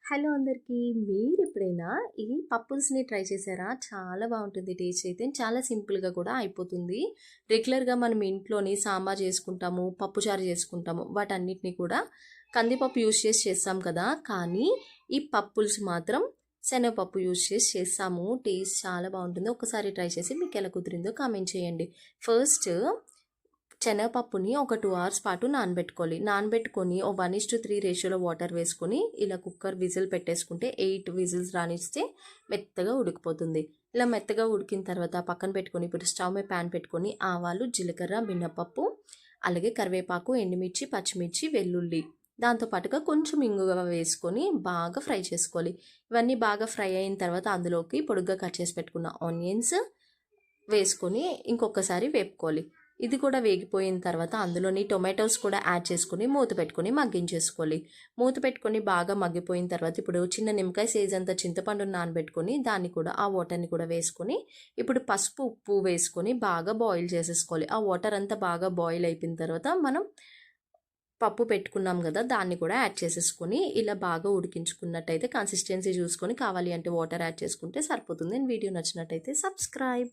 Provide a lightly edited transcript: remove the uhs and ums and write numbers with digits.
Hello అందరికీ. మీరెప్పుడైనా ఈ పప్పుల్స్‌ని ట్రై చేశారా? చాలా బావుంటుంది టేస్ట్ అయితే. చాలా సింపుల్‌గా కూడా అయిపోతుంది. రెగ్యులర్‌గా మనం ఇంట్లోని సాంబార్ చేసుకుంటాము, పప్పుచారు చేసుకుంటాము. వాటన్నిటిని కూడా కందిపప్పు యూజ్ చేసి చేస్తాం కదా! కానీ ఈ పప్పుల్స్ మాత్రం శనగపప్పు యూజ్ చేసి చేస్తాము. టేస్ట్ చాలా బావుంటుంది. ఒక్కసారి ట్రై చేసి మీకెలా కుదిరిందో కామెంట్ చేయండి. ఫస్ట్ శనగపప్పుని ఒక 2 అవర్స్ పాటు నానబెట్టుకోవాలి. నానబెట్టుకొని ఓ 1:3 రేషియోలో వాటర్ వేసుకొని ఇలా కుక్కర్ విజిల్ పెట్టేసుకుంటే 8 విజిల్స్ రానిస్తే మెత్తగా ఉడికిపోతుంది. ఇలా మెత్తగా ఉడికిన తర్వాత పక్కన పెట్టుకొని ఇప్పుడు స్టవ్ మీద ప్యాన్ పెట్టుకొని ఆవాలు, జీలకర్ర, మినపప్పు, అలాగే కరివేపాకు, ఎండుమిర్చి, పచ్చిమిర్చి, వెల్లుల్లి దాంతో పాటుగా కొంచెం ఇంగువ వేసుకొని బాగా ఫ్రై చేసుకోవాలి. ఇవన్నీ బాగా ఫ్రై అయిన తర్వాత అందులోకి పొడుగ్గా కట్ చేసి పెట్టుకున్న ఆనియన్స్ వేసుకొని ఇంకొకసారి వేపుకోవాలి. ఇది కూడా వేగిపోయిన తర్వాత అందులోని టొమాటోస్ కూడా యాడ్ చేసుకొని మూత పెట్టుకొని మగ్గించేసుకోవాలి. మూత పెట్టుకొని బాగా మగ్గిపోయిన తర్వాత ఇప్పుడు చిన్న నిమ్మకాయ సైజ్ అంత చింతపండుని నానబెట్టుకొని దాన్ని కూడా ఆ వాటర్ని కూడా వేసుకొని ఇప్పుడు పసుపు, ఉప్పు వేసుకొని బాగా బాయిల్ చేసేసుకోవాలి. ఆ వాటర్ అంతా బాగా బాయిల్ అయిపోయిన తర్వాత మనం పప్పు పెట్టుకున్నాం కదా! దాన్ని కూడా యాడ్ చేసేసుకొని ఇలా బాగా ఉడికించుకున్నట్టయితే కన్సిస్టెన్సీ చూసుకొని కావాలి అంటే వాటర్ యాడ్ చేసుకుంటే సరిపోతుంది. వీడియో నచ్చినట్టయితే సబ్స్క్రైబ్.